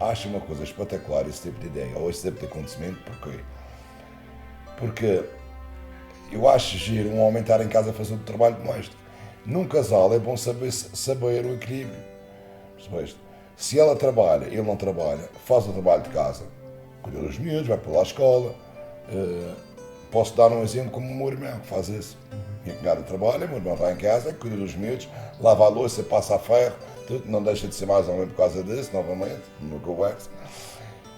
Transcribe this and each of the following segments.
acho uma coisa espetacular esse tipo de ideia, ou esse tipo de acontecimento, porquê? Porque eu acho giro um homem estar em casa a fazer o trabalho doméstico. Num casal é bom saber o equilíbrio. Percebeste? Se ela trabalha, ele não trabalha, faz o trabalho de casa, cuida dos miúdos, vai para lá à escola. Posso dar um exemplo como o meu irmão que faz isso. Minha cunhada trabalha, o meu irmão está em casa, cuida dos miúdos, lava a louça, passa a ferro, tudo, não deixa de ser mais homem por causa disso, novamente, no conversa.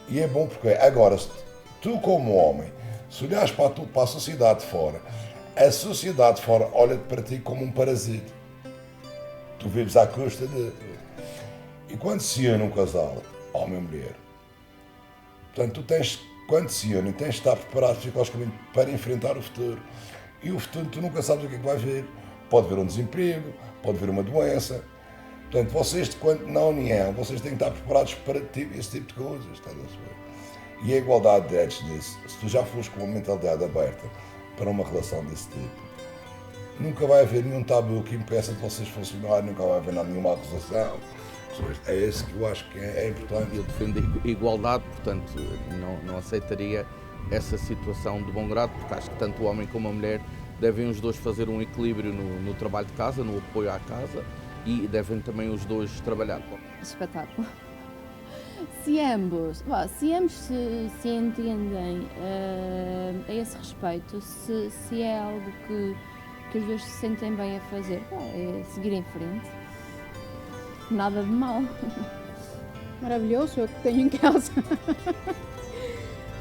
E é bom porque agora, tu como homem, se olhares para a sociedade de fora, a sociedade de fora olha-te para ti como um parasita. Tu vives à custa de. E quando se une um casal, homem e mulher, portanto, tu tens, quando se unem, tens de estar preparado psicologicamente para enfrentar o futuro. E o futuro, tu nunca sabes o que é que vai vir. Pode vir um desemprego, pode vir uma doença. Portanto, vocês, quando na união, vocês têm que estar preparados para esse tipo de coisas. Estás a ver? E a igualdade de antes disso, se tu já fores com uma mentalidade aberta para uma relação desse tipo, nunca vai haver nenhum tabu que impeça de vocês funcionarem, nunca vai haver nenhuma acusação. É esse que eu acho que é importante. Eu defendo a igualdade, portanto, não aceitaria essa situação de bom grado, porque acho que tanto o homem como a mulher devem os dois fazer um equilíbrio no trabalho de casa, no apoio à casa, e devem também os dois trabalhar. Espetáculo. Se ambos se entendem a esse respeito, se é algo que os dois se sentem bem a fazer, é seguir em frente. Nada de mal. Maravilhoso, é o que tenho em casa.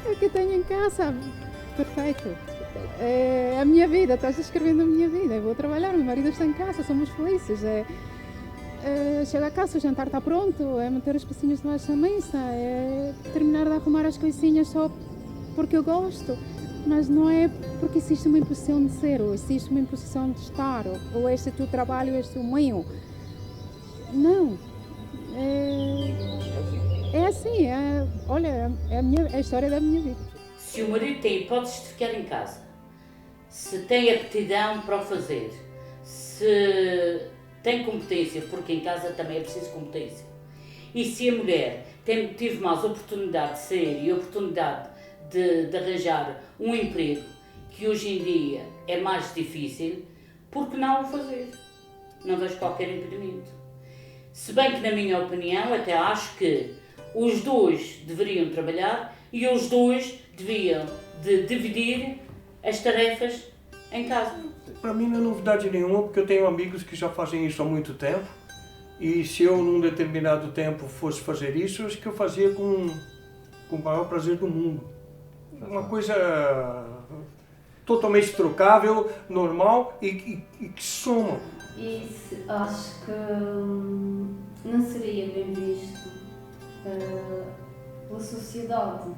É o que tenho em casa. Perfeito. É a minha vida, estás escrevendo a minha vida. Eu vou trabalhar, meu marido está em casa, somos felizes. Chega a casa, o jantar está pronto, é meter as pecinhas debaixo da mesa, é terminar de arrumar as coisinhas só porque eu gosto. Mas não é porque existe uma imposição de ser, ou existe uma imposição de estar, ou este é o teu trabalho, este é o meu. Não. É assim, olha, é a história da minha vida. Se o marido tem hipóteses de ficar em casa, se tem aptidão para o fazer, se tem competência, porque em casa também é preciso competência, e se a mulher tive mais oportunidade de sair e oportunidade de arranjar um emprego, que hoje em dia é mais difícil, por que não o fazer? Não vejo qualquer impedimento. Se bem que, na minha opinião, até acho que os dois deveriam trabalhar e os dois deviam de dividir as tarefas em casa. Para mim não é novidade nenhuma, porque eu tenho amigos que já fazem isso há muito tempo, e se eu num determinado tempo fosse fazer isso, acho que eu fazia com o maior prazer do mundo. Uma coisa totalmente trocável, normal e que soma. E acho que não seria bem visto pela sociedade,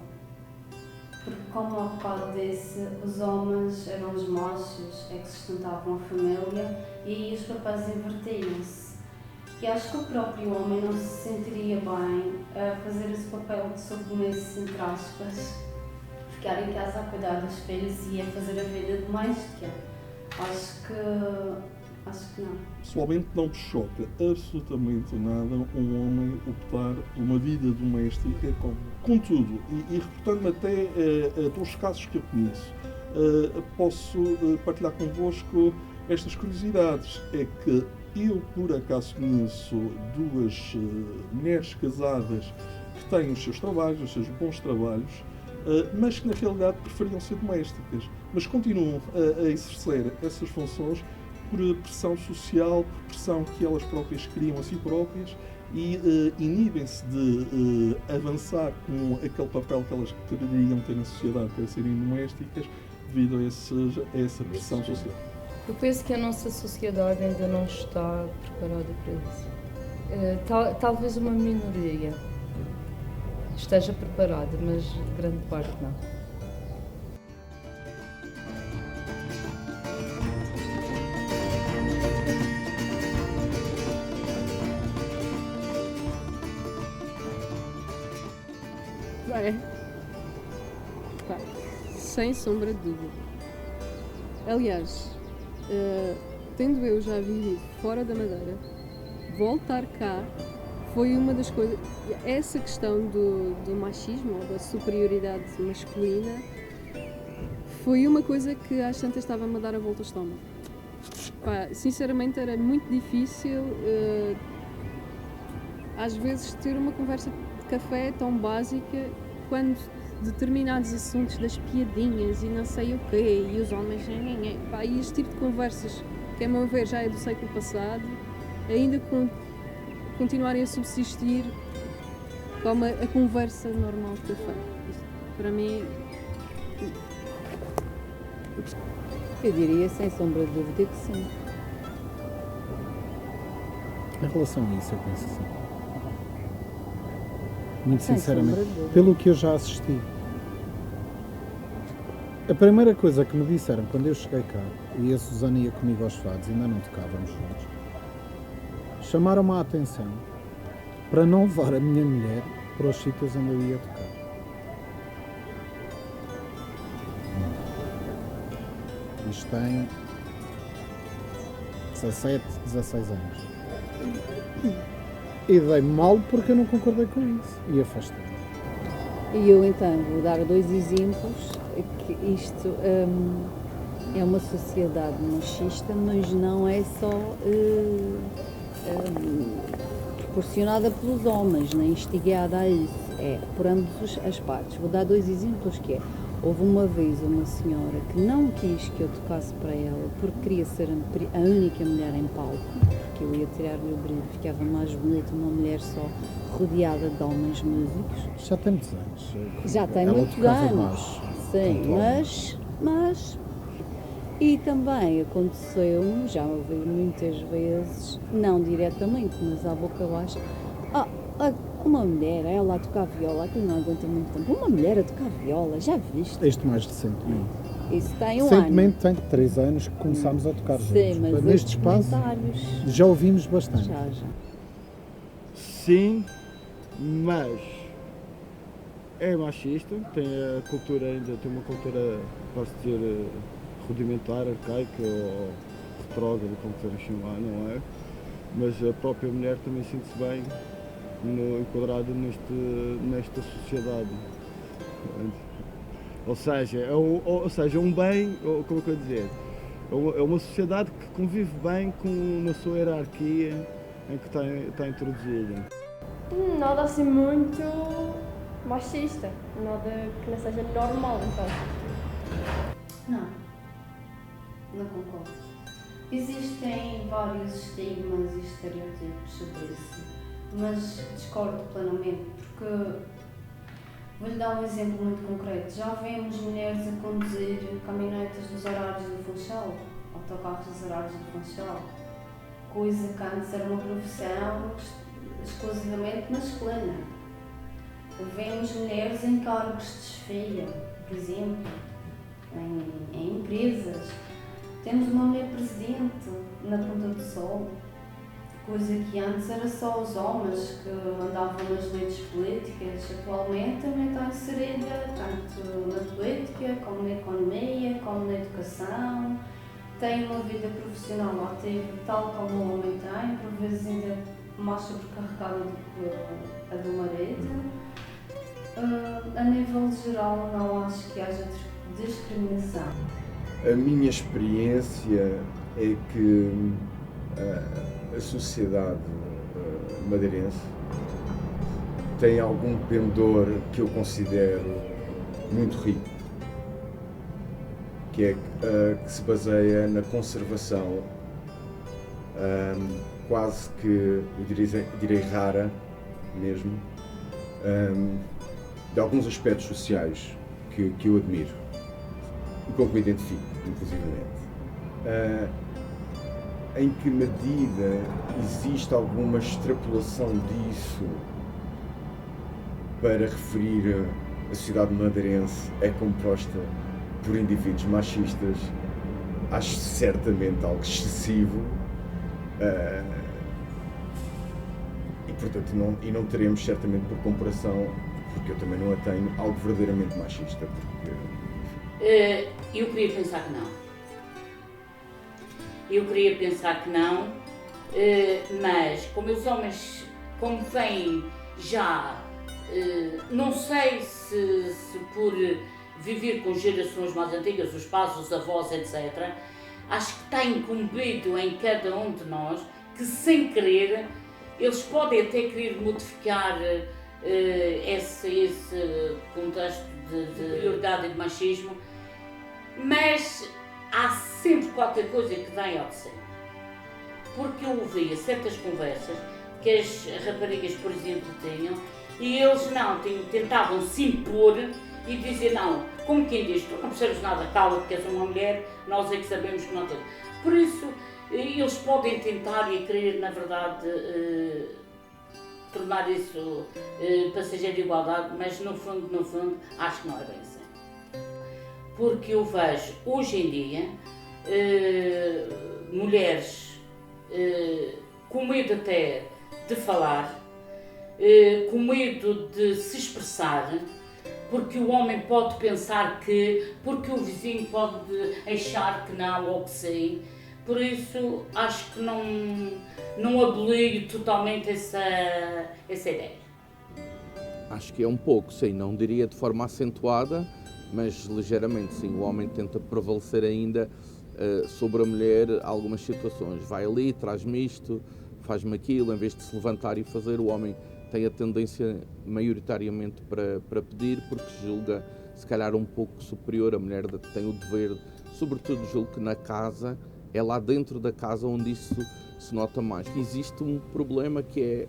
porque como há bocado disse, os homens eram os machos, é que sustentavam a família e os papéis invertiam-se. E acho que o próprio homem não se sentiria bem a fazer esse papel de submisso, entre aspas, ficar em casa a cuidar dos filhos e a fazer a vida doméstica. Acho que não. Pessoalmente não me choca absolutamente nada um homem optar por uma vida doméstica contudo, e reportando-me até a dos casos que eu conheço, posso partilhar convosco estas curiosidades. É que eu, por acaso, conheço duas mulheres casadas que têm os seus trabalhos, os seus bons trabalhos, mas que na realidade preferiam ser domésticas, mas continuam a exercer essas funções por pressão social, por pressão que elas próprias criam a si próprias e inibem-se de avançar com aquele papel que elas deveriam ter na sociedade, que é serem domésticas, devido a essa pressão social. Eu penso que a nossa sociedade ainda não está preparada para isso. Talvez uma minoria esteja preparada, mas grande parte não. Sem sombra de dúvida. Aliás, tendo eu já vivido fora da Madeira, voltar cá foi uma das coisas. Essa questão do machismo ou da superioridade masculina foi uma coisa que às tantas estava-me a dar a volta ao estômago. Pá, sinceramente era muito difícil às vezes ter uma conversa de café tão básica quando determinados assuntos das piadinhas e não sei o quê e os homens pá, e este tipo de conversas que a meu ver já é do século passado ainda continuarem a subsistir como a conversa normal de café. Isto, para mim, eu diria sem sombra de dúvida que sim. Em relação a isso, eu penso assim. Muito Sem sinceramente, sombra de dúvida. pelo que eu já assisti. A primeira coisa que me disseram quando eu cheguei cá, e a Susana ia comigo aos fados, ainda não tocávamos juntos, chamaram-me a atenção para não levar a minha mulher para os sítios onde eu ia tocar. Isto tem 17, 16 anos. E dei mal porque eu não concordei com isso. E afastei-me. E eu então vou dar 2 exemplos, que isto é uma sociedade machista, mas não é só proporcionada pelos homens, nem instigada a isso, é por ambas as partes. Vou dar 2 exemplos que é, houve uma vez uma senhora que não quis que eu tocasse para ela porque queria ser a única mulher em palco, porque eu ia tirar-lhe o brilho, ficava mais bonita uma mulher só rodeada de homens músicos. Já tem muitos anos. Já tem Ela muitos tocava anos, baixo, sim, pontualmente. mas e também aconteceu-me, já ouvi muitas vezes, não diretamente, mas à boca baixa, uma mulher, ela a tocar viola, aquilo não aguenta muito tempo, uma mulher a tocar viola, já viste? Isto mais recentemente. Isso tem um Recentemente tem 3 anos que começámos a tocar juntos. Sim, mas neste estes espaço comentários já ouvimos bastante. já. Sim, mas é machista, tem a cultura ainda, tem uma cultura, posso dizer, rudimentar, arcaica ou retrógrada, como queiram chamar, não é? Mas a própria mulher também sente-se bem enquadrada nesta sociedade. Ou seja, um bem, como é que eu dizer, é uma sociedade que convive bem na sua hierarquia em que está introduzida. Nada assim muito machista, nada que não seja normal, então. Não concordo. Existem vários estigmas e estereótipos sobre isso, mas discordo plenamente, porque vou-lhe dar um exemplo muito concreto. Já vemos mulheres a conduzir caminhonetas dos horários do Funchal, autocarros dos horários do Funchal, coisa que antes era uma profissão exclusivamente masculina. Vemos mulheres em cargos de chefia, por exemplo, em empresas. Temos uma mulher presidente na Ponta do Sol, coisa que antes era só os homens que andavam nas leites políticas. Atualmente a mulher está inserida tanto na política, como na economia, como na educação. Tem uma vida profissional ativa, tal como o homem tem, por vezes ainda mais sobrecarregada do que a do marido. A nível geral, não acho que haja discriminação. A minha experiência é que a sociedade madeirense tem algum pendor que eu considero muito rico, que é que se baseia na conservação quase que, eu direi rara mesmo, de alguns aspectos sociais que eu admiro e com que me identifico, inclusivamente. Em que medida existe alguma extrapolação disso para referir a sociedade madeirense é composta por indivíduos machistas, acho certamente algo excessivo e portanto não teremos certamente por comparação, porque eu também não a tenho, algo verdadeiramente machista. Eu queria pensar que não. Eu queria pensar que não, mas como como vem já, não sei se por viver com gerações mais antigas, os pais, os avós, etc., acho que está incumbido em cada um de nós que, sem querer, eles podem até querer modificar esse contexto de prioridade e de machismo, mas há sempre qualquer coisa que vem ao de cima. Porque eu ouvia certas conversas que as raparigas, por exemplo, tinham, e eles não tentavam se impor e dizer, não, como quem diz, tu não percebes nada, cala-te que és uma mulher, nós é que sabemos que não temos. Por isso, eles podem tentar e querer, na verdade, tornar isso passageiro de igualdade, mas no fundo, acho que não é bem assim. Porque eu vejo, hoje em dia, mulheres com medo até de falar, com medo de se expressar, porque o homem pode pensar que, porque o vizinho pode achar que não ou que sim. Por isso, acho que não abolir totalmente essa ideia. Acho que é um pouco, sim, não diria de forma acentuada, mas ligeiramente, sim. O homem tenta prevalecer ainda sobre a mulher algumas situações. Vai ali, traz-me isto, faz-me aquilo, em vez de se levantar e fazer, o homem tem a tendência maioritariamente para pedir, porque julga se calhar um pouco superior. A mulher tem o dever, sobretudo julgo que na casa, é lá dentro da casa onde isso se nota mais. Existe um problema que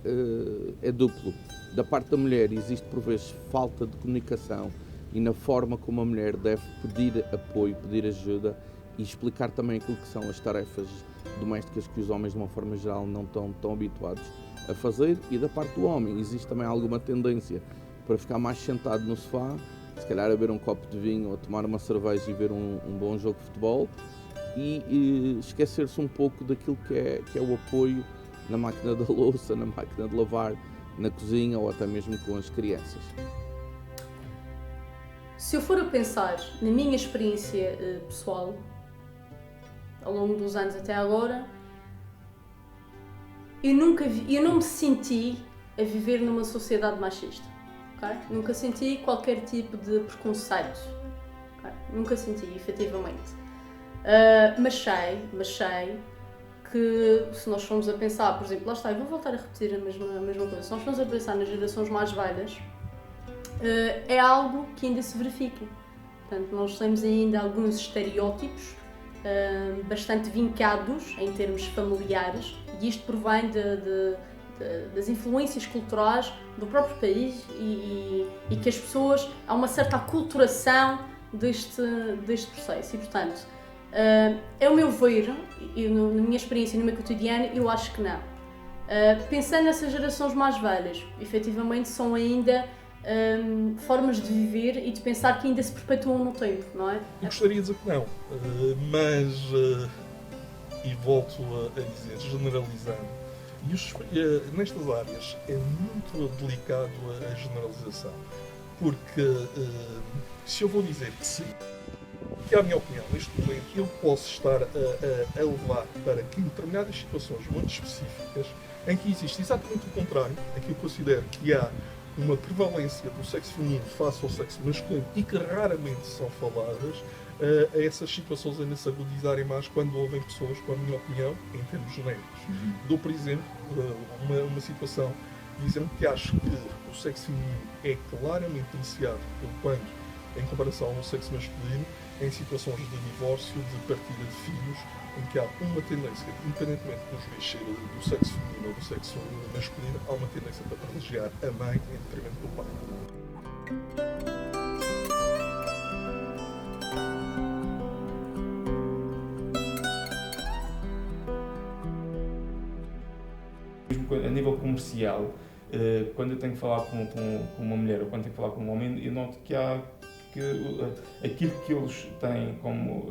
é duplo. Da parte da mulher existe por vezes falta de comunicação e na forma como a mulher deve pedir apoio, pedir ajuda e explicar também aquilo que são as tarefas domésticas que os homens de uma forma geral não estão tão habituados a fazer. E da parte do homem existe também alguma tendência para ficar mais sentado no sofá, se calhar a beber um copo de vinho ou a tomar uma cerveja e ver um bom jogo de futebol e esquecer-se um pouco daquilo que é o apoio na máquina da louça, na máquina de lavar, na cozinha ou até mesmo com as crianças. Se eu for a pensar na minha experiência pessoal, ao longo dos anos até agora, eu não me senti a viver numa sociedade machista. Okay? Nunca senti qualquer tipo de preconceito. Okay? Nunca senti, efetivamente. Mas sei que se nós formos a pensar, por exemplo, lá está, eu vou voltar a repetir a mesma coisa, se nós formos a pensar nas gerações mais velhas, é algo que ainda se verifica. Portanto, nós temos ainda alguns estereótipos bastante vincados em termos familiares, e isto provém das influências culturais do próprio país e que as pessoas, há uma certa aculturação deste processo e, portanto, é o meu ver, na minha experiência, no meu cotidiano, eu acho que não. Pensando nessas gerações mais velhas, efetivamente são ainda formas de viver e de pensar que ainda se perpetuam no tempo, não é? Eu gostaria de dizer que não, mas, e volto a dizer, generalizando, nestas áreas é muito delicado a generalização, porque se eu vou dizer que sim, que é a minha opinião, neste momento eu posso estar a levar para que em determinadas situações muito específicas, em que existe exatamente o contrário, em que eu considero que há uma prevalência do sexo feminino face ao sexo masculino e que raramente são faladas, a essas situações ainda se agudizarem mais quando ouvem pessoas, com a minha opinião, em termos genéricos. Dou, por exemplo, uma situação dizendo que acho que o sexo feminino é claramente iniciado quando, em comparação ao sexo masculino, em situações de divórcio, de partilha de filhos, em que há uma tendência, independentemente do juiz ser do sexo feminino ou do sexo masculino, há uma tendência para privilegiar a mãe em detrimento do pai. A nível comercial, quando eu tenho que falar com uma mulher ou quando tenho que falar com um homem, eu noto que aquilo que eles têm como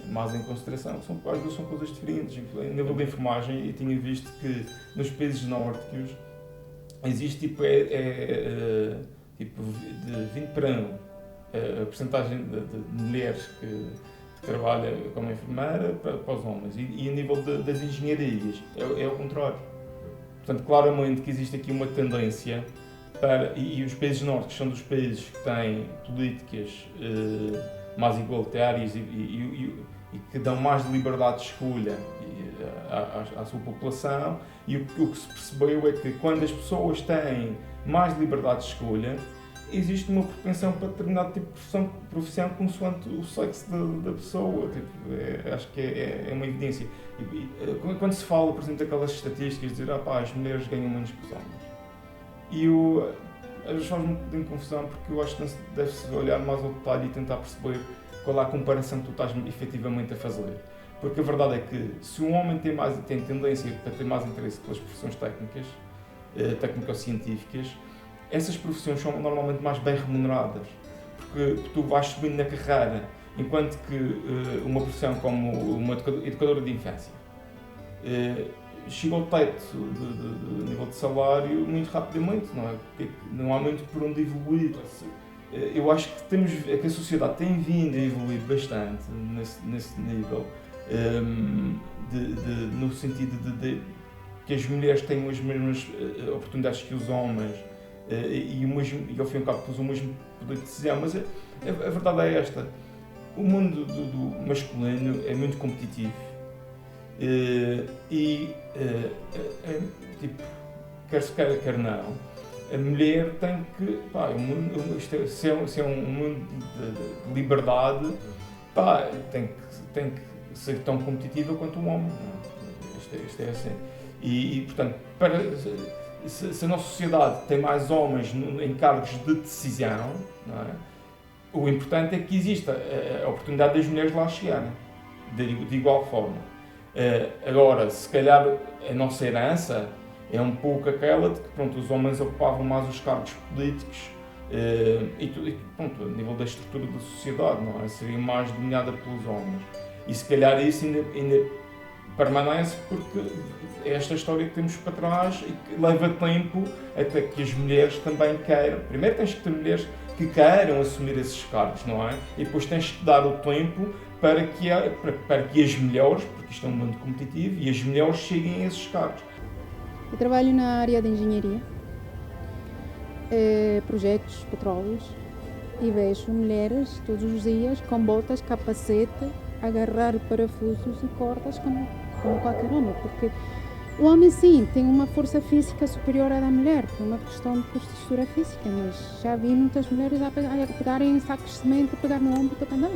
mais em consideração às vezes são coisas diferentes. A nível da enfermagem, eu tinha visto que nos países nórdicos existe tipo de 20 para 1 a percentagem de mulheres que trabalha como enfermeira para os homens, e a nível das engenharias é o contrário. Portanto, claramente que existe aqui uma tendência para, e os países nórdicos são dos países que têm políticas mais igualitárias e que dão mais liberdade de escolha à sua população, e o que se percebeu é que quando as pessoas têm mais liberdade de escolha, existe uma propensão para determinado tipo de profissão consoante o sexo da pessoa. Acho que é uma evidência. Quando se fala, por exemplo, daquelas estatísticas de dizer as mulheres ganham menos que os homens, e às vezes faz um bocadinho de confusão, porque eu acho que deve-se olhar mais ao detalhe e tentar perceber qual é a comparação que tu estás efetivamente a fazer. Porque a verdade é que se um homem tem tendência para ter mais interesse pelas profissões técnicas, técnico-científicas, essas profissões são normalmente mais bem remuneradas, porque tu vais subindo na carreira, enquanto que uma profissão como uma educadora de infância chega ao teto de nível de salário muito rapidamente, não é? Porque não há muito por onde evoluir. Eu acho que a sociedade tem vindo a evoluir bastante nesse nível, no sentido de que as mulheres têm as mesmas oportunidades que os homens, e ao fim e ao cabo o mesmo poder de decisão, mas a verdade é esta: o mundo do masculino é muito competitivo, tipo, quer se queira, quer não, a mulher tem que, se é um mundo de liberdade, tem que ser tão competitiva quanto um homem. Isto é assim. E portanto, se a nossa sociedade tem mais homens em cargos de decisão, não é? O importante é que exista a oportunidade das mulheres lá chegarem, de igual forma. Agora, se calhar a nossa herança é um pouco aquela de que os homens ocupavam mais os cargos políticos, e a nível da estrutura da sociedade, não é? Seria mais dominada pelos homens. E se calhar isso ainda permanece, porque é esta história que temos para trás e que leva tempo até que as mulheres também queiram. Primeiro tens que ter mulheres que queiram assumir esses cargos, não é? E depois tens que dar o tempo para que as melhores, porque isto é um mundo competitivo, e as melhores cheguem a esses cargos. Eu trabalho na área de engenharia, projetos, petróleos, e vejo mulheres todos os dias com botas, capacete, agarrar parafusos e cordas como qualquer homem, porque o homem sim tem uma força física superior à da mulher, por uma questão de postura física, mas já vi muitas mulheres a pegarem sacos de cimento, a pegar no ombro para andar.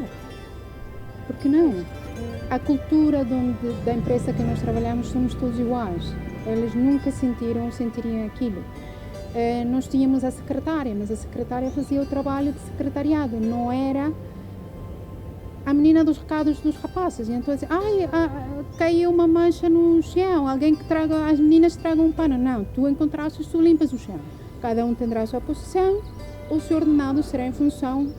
Por que não? A cultura da empresa que nós trabalhamos, somos todos iguais. Eles nunca sentiriam aquilo. Nós tínhamos a secretária, mas a secretária fazia o trabalho de secretariado, não era a menina dos recados dos rapazes. E então assim, caiu uma mancha no chão, alguém que traga, as meninas tragam um pano. Não, tu encontraste, tu limpas o chão. Cada um terá a sua posição, o seu ordenado será em função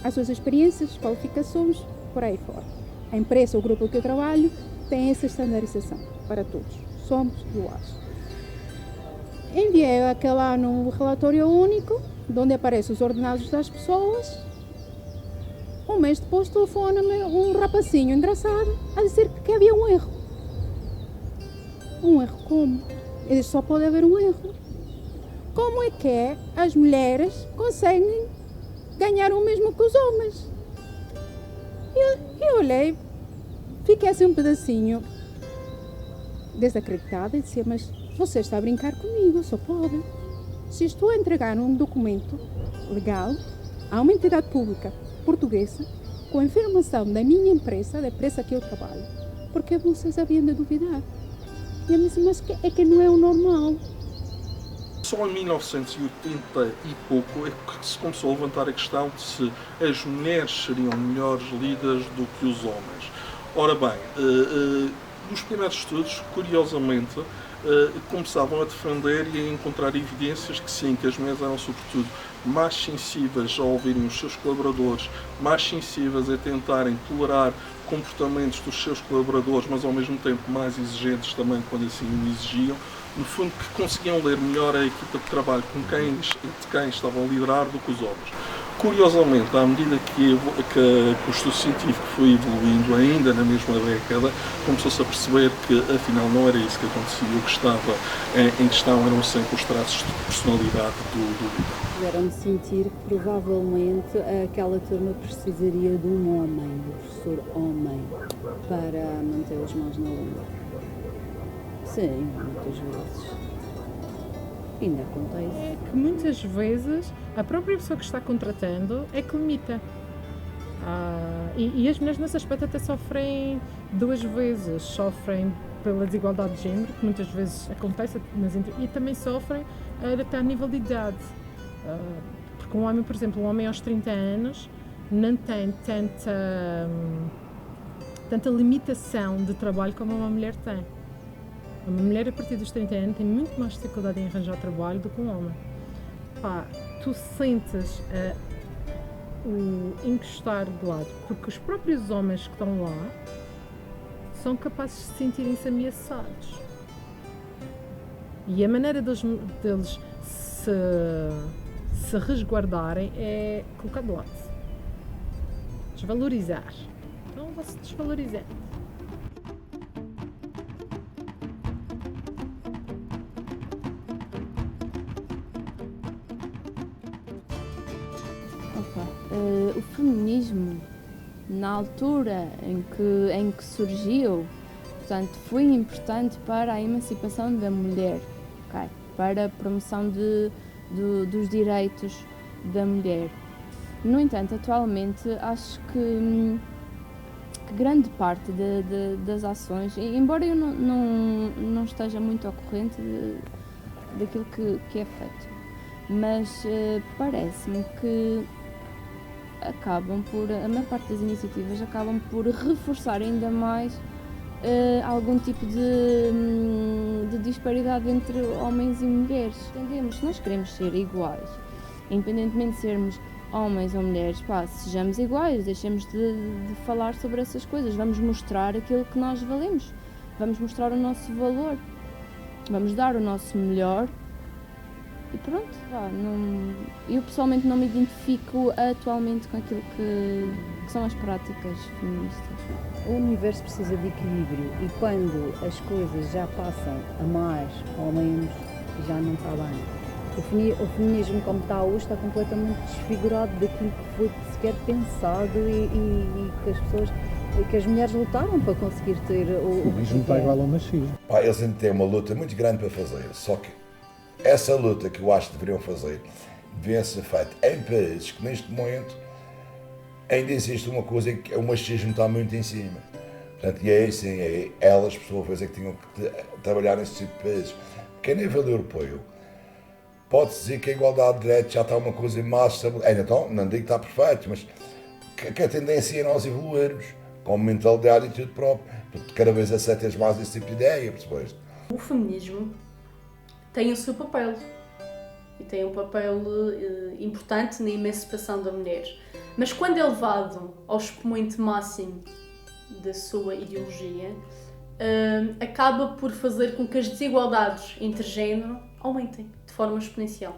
às suas experiências, qualificações, por aí fora. A empresa, o grupo que eu trabalho, tem essa estandarização para todos. Somos iguais. Enviei aquele ano um relatório único, onde aparecem os ordenados das pessoas. Um mês depois telefona-me um rapacinho engraçado a dizer que havia um erro. Um erro como? Eu disse, só pode haver um erro. Como é que as mulheres conseguem ganhar o mesmo que os homens? Eu olhei, fiquei assim um pedacinho desacreditada e disse, mas você está a brincar comigo, só pode. Se estou a entregar um documento legal a uma entidade pública portuguesa com a informação da minha empresa, da empresa que eu trabalho, porque vocês haviam de duvidar? E eu disse, mas é que não é o normal. Só em 1980 e pouco é que se começou a levantar a questão de se as mulheres seriam melhores líderes do que os homens. Ora bem, nos primeiros estudos, curiosamente, começavam a defender e a encontrar evidências que sim, que as mulheres eram sobretudo mais sensíveis a ouvirem os seus colaboradores, mais sensíveis a tentarem tolerar comportamentos dos seus colaboradores, mas ao mesmo tempo mais exigentes também quando assim o exigiam. No fundo, que conseguiam ler melhor a equipa de trabalho de quem estavam a liderar do que os homens. curiosamente, à medida que o estudo científico foi evoluindo, ainda na mesma década, começou-se a perceber que afinal não era isso que acontecia. O que estava em questão eram sempre os traços de personalidade do líder. Fizeram-me sentir que provavelmente aquela turma precisaria de um homem, do professor homem, para manter as mãos na língua. Sim, muitas vezes. Ainda acontece. É que muitas vezes a própria pessoa que está contratando é que limita. E as mulheres nesse aspecto até sofrem duas vezes. Sofrem pela desigualdade de género, que muitas vezes acontece, e também sofrem até a nível de idade. Porque um homem, por exemplo, um homem aos 30 anos não tem tanta limitação de trabalho como uma mulher tem. Uma mulher a partir dos 30 anos tem muito mais dificuldade em arranjar trabalho do que um homem. Tu sentes o encostar de lado, porque os próprios homens que estão lá são capazes de sentirem-se ameaçados. E a maneira deles se resguardarem é colocar de lado. Desvalorizar. Então vou-se desvalorizar. O feminismo, na altura em que surgiu, portanto, foi importante para a emancipação da mulher, okay? Para a promoção dos direitos da mulher. No entanto, atualmente, acho que grande parte das ações, embora eu não esteja muito ao corrente daquilo que é feito, mas parece-me que a maior parte das iniciativas acabam por reforçar ainda mais algum tipo de disparidade entre homens e mulheres. Entendemos, nós queremos ser iguais, independentemente de sermos homens ou mulheres, sejamos iguais, deixemos de falar sobre essas coisas, vamos mostrar aquilo que nós valemos, vamos mostrar o nosso valor, vamos dar o nosso melhor. E pronto, eu pessoalmente não me identifico atualmente com aquilo que são as práticas feministas. O universo precisa de equilíbrio e quando as coisas já passam a mais ou menos, já não está bem. O feminismo como está hoje está completamente desfigurado daquilo que foi sequer pensado e que as mulheres lutaram para conseguir ter o feminismo está igual ao machismo. Eles ainda têm uma luta muito grande para fazer, só que essa luta que eu acho que deveriam fazer devia ser feita em países que neste momento ainda existe uma coisa em que o machismo está muito em cima. Portanto, e aí sim, elas, por sua vez, é que tinham que trabalhar nesse tipo de países. Porque a nível europeu, pode-se dizer que a igualdade de direitos já está uma coisa mais estabelecida. Então, não digo que está perfeito, mas que a tendência é nós evoluirmos com mentalidade e tudo próprio. Porque cada vez aceitas mais esse tipo de ideia, percebeste? O feminismo tem o seu papel e tem um papel importante na emancipação da mulher. Mas quando é levado ao expoente máximo da sua ideologia, acaba por fazer com que as desigualdades entre género aumentem de forma exponencial.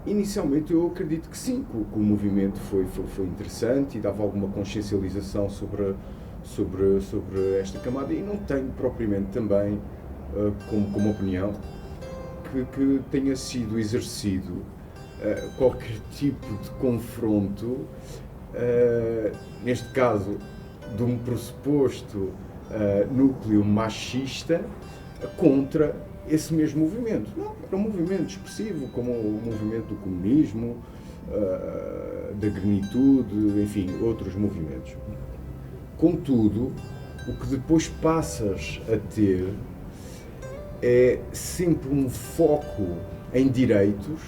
Inicialmente eu acredito que sim, que o movimento foi interessante e dava alguma consciencialização sobre esta camada, e não tenho propriamente também como opinião que tenha sido exercido qualquer tipo de confronto, neste caso de um pressuposto núcleo machista contra esse mesmo movimento. Não, era um movimento expressivo, como o movimento do comunismo, da granitude, enfim, outros movimentos. Contudo, o que depois passas a ter é sempre um foco em direitos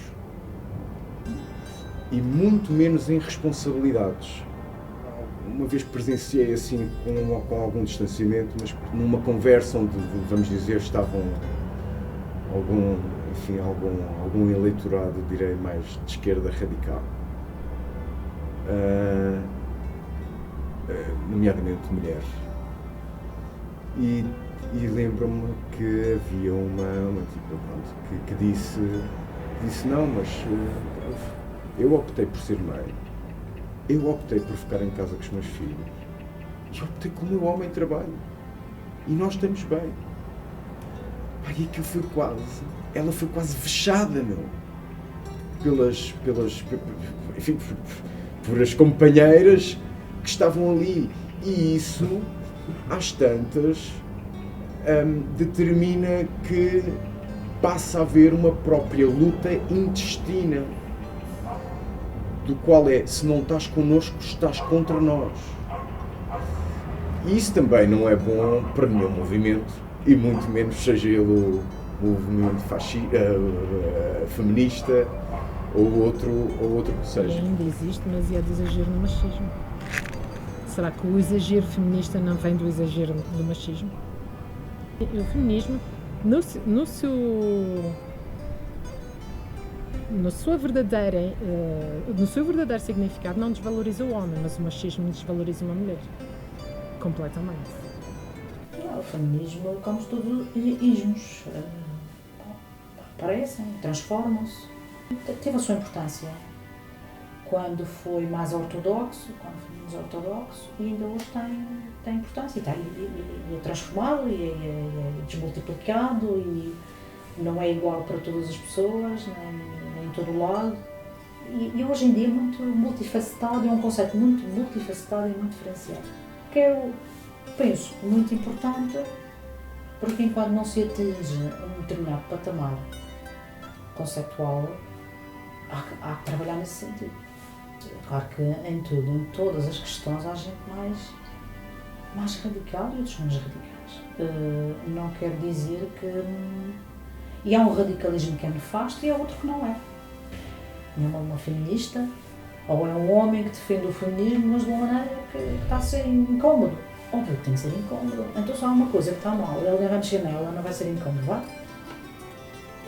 e muito menos em responsabilidades. Uma vez presenciei assim com algum distanciamento, mas numa conversa onde, vamos dizer, estavam algum eleitorado, direi, mais de esquerda radical, nomeadamente mulheres. E lembro-me que havia uma tipo que disse não, mas Eu optei por ser mãe, eu optei por ficar em casa com os meus filhos, e optei que o meu homem trabalhe. E nós estamos bem. Pá, e aquilo foi quase, ela foi quase fechada, meu. Enfim, por as companheiras que estavam ali. E isso, às tantas, determina que passa a haver uma própria luta intestina, do qual é, se não estás connosco, estás contra nós. E isso também não é bom para nenhum movimento, e muito menos seja ele o movimento feminista ou outro que seja. Ainda existe demasiado exagero no machismo. Será que o exagero feminista não vem do exagero do machismo? O feminismo, no seu verdadeiro significado, não desvaloriza o homem, mas o machismo desvaloriza uma mulher. Completamente. O feminismo, como todos ismos, aparecem, transformam-se. Teve a sua importância quando foi mais ortodoxo, e ainda hoje tem importância. E é transformado, e é desmultiplicado, e não é igual para todas as pessoas, nem em todo o lado. E hoje em dia é muito multifacetado, é um conceito muito multifacetado e muito diferenciado. Que eu penso muito importante, porque enquanto não se atinge um determinado patamar conceptual, há que trabalhar nesse sentido. Claro que em todas as questões há gente mais radical e outros menos radicais. Não quer dizer que... E há um radicalismo que é nefasto e há outro que não é. Uma feminista, ou é um homem que defende o feminismo, mas de uma maneira que está a ser incómodo. Óbvio que tem que ser incómodo. Então se há uma coisa que está mal e alguém vai mexer nela, não vai ser incómodo, vai?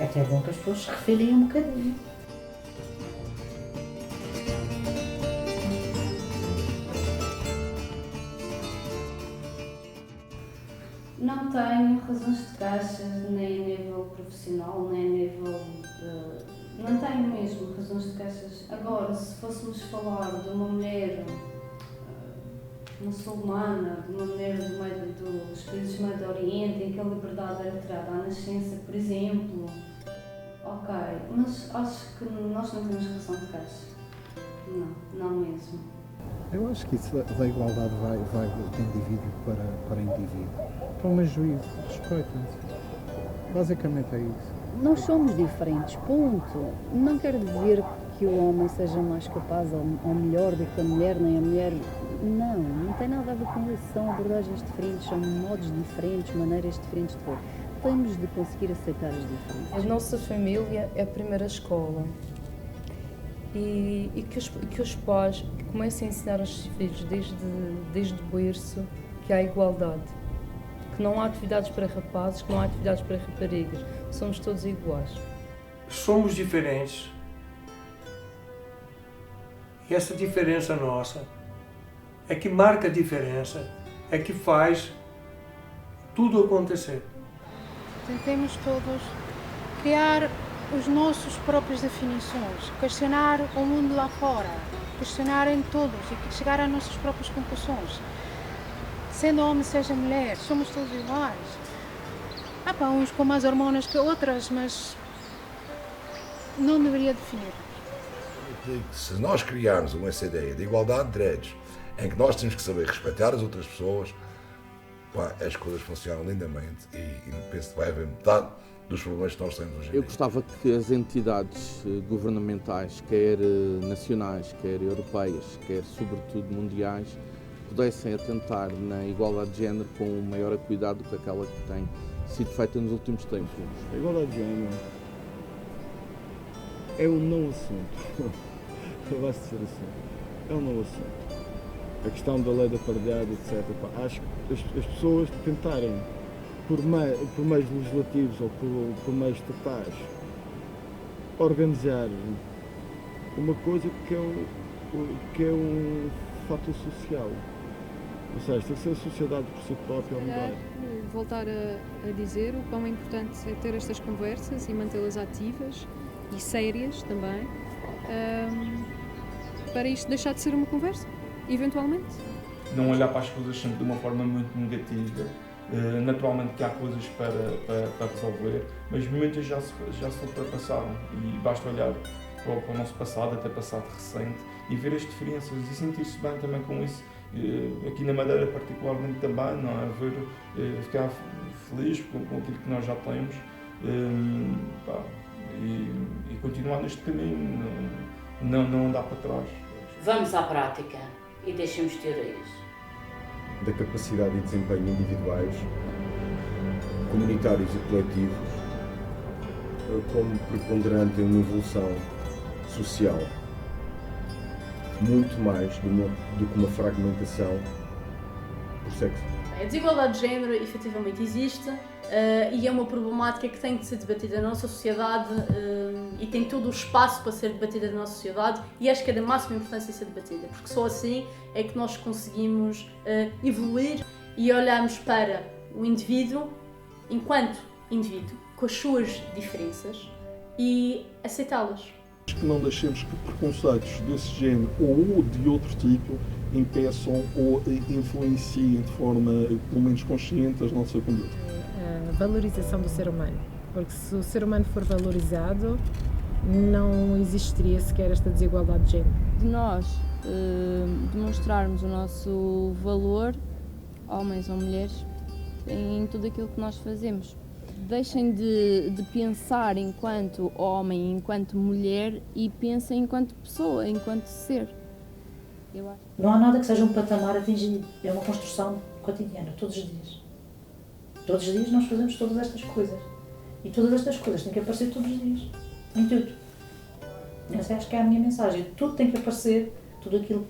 É até bom que as pessoas se refirem um bocadinho. Não tenho razões de queixa, nem a nível profissional, nem a nível... não tenho mesmo razões de queixas. Agora, se fôssemos falar de uma mulher muçulmana, de uma mulher do meio dos países do Médio Oriente, em que a liberdade era tirada à nascença, por exemplo, ok, mas acho que nós não temos razão de queixa. Não mesmo. Eu acho que isso da igualdade vai de indivíduo para indivíduo. Para um juízo, respeitem-se. Basicamente é isso. Nós somos diferentes, ponto. Não quer dizer que o homem seja mais capaz ou melhor do que a mulher, nem a mulher. Não tem nada a ver com isso. São abordagens diferentes, são modos diferentes, maneiras diferentes de ver. Temos de conseguir aceitar as diferenças. A nossa família é a primeira escola. E que os pais comecem a ensinar aos filhos desde o berço que há igualdade, que não há atividades para rapazes, que não há atividades para raparigas, somos todos iguais. Somos diferentes e essa diferença nossa é que marca a diferença, é que faz tudo acontecer. Tentemos todos criar os nossos próprias definições, questionar o mundo lá fora, questionar em todos e chegar às nossas próprias conclusões. Sendo homem, seja mulher, somos todos iguais. Há para uns com mais hormonas que outras, mas não deveria definir. Se nós criarmos essa ideia de igualdade de direitos, em que nós temos que saber respeitar as outras pessoas, pá, as coisas funcionam lindamente e penso que vai haver metade dos problemas que nós temos hoje em dia. Eu gostava que as entidades governamentais, quer nacionais, quer europeias, quer sobretudo mundiais, pudessem atentar na igualdade de género com um maior cuidado do que aquela que tem sido feita nos últimos tempos. A igualdade de género é um não assunto. Vai ser assim. É um não assunto. A questão da lei da paridade, etc. Acho que as pessoas tentarem, por meios legislativos ou por meios estatais, organizar uma coisa que é um fator social. Ou seja, tem que ser a sociedade por si própria a mudar. Voltar a dizer o quão importante é ter estas conversas e mantê-las ativas e sérias também, para isto deixar de ser uma conversa, eventualmente. Não olhar para as coisas sempre de uma forma muito negativa. Naturalmente que há coisas para resolver, mas muitas já se ultrapassaram e basta olhar para o nosso passado, até passado recente, e ver as diferenças e sentir-se bem também com isso. Aqui na Madeira particularmente também, não é? Ficar feliz com aquilo que nós já temos e continuar neste caminho, não andar para trás. Vamos à prática e deixemos teorias. Da capacidade e desempenho individuais, comunitários e coletivos, como preponderante em uma evolução social, muito mais do que uma fragmentação por sexo. A desigualdade de género efetivamente existe e é uma problemática que tem de ser debatida na nossa sociedade e tem todo o espaço para ser debatida na nossa sociedade, e acho que é da máxima importância ser debatida, porque só assim é que nós conseguimos evoluir e olharmos para o indivíduo enquanto indivíduo, com as suas diferenças e aceitá-las. Que não deixemos que preconceitos desse género ou de outro tipo impeçam ou influenciem de forma pelo menos consciente a nossa conduta. A valorização do ser humano, porque se o ser humano for valorizado, não existiria sequer esta desigualdade de género. De nós demonstrarmos o nosso valor, homens ou mulheres, em tudo aquilo que nós fazemos. Deixem de pensar enquanto homem, enquanto mulher, e pensem enquanto pessoa, enquanto ser. Eu acho. Não há nada que seja um patamar atingido. É uma construção cotidiana, todos os dias. Todos os dias nós fazemos todas estas coisas. E todas estas coisas têm que aparecer todos os dias. Em tudo. Essa acho que é a minha mensagem. Tudo tem que aparecer, tudo aquilo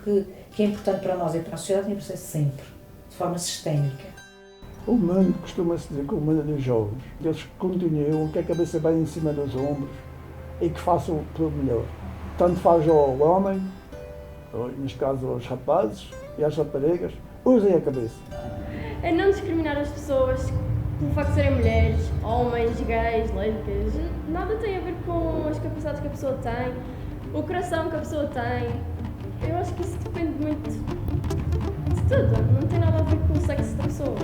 que é importante para nós e para a sociedade tem que aparecer sempre, de forma sistémica. O humano costuma-se dizer que o humano dos jovens. Eles continuam com a cabeça bem em cima dos ombros e que façam tudo melhor. Tanto faz ao homem, ou, neste caso aos rapazes e às raparigas, usem a cabeça. É não discriminar as pessoas pelo facto de serem mulheres, homens, gays, lésbicas. Nada tem a ver com as capacidades que a pessoa tem, o coração que a pessoa tem. Eu acho que isso depende muito de tudo. Não tem nada a ver com o sexo da pessoa.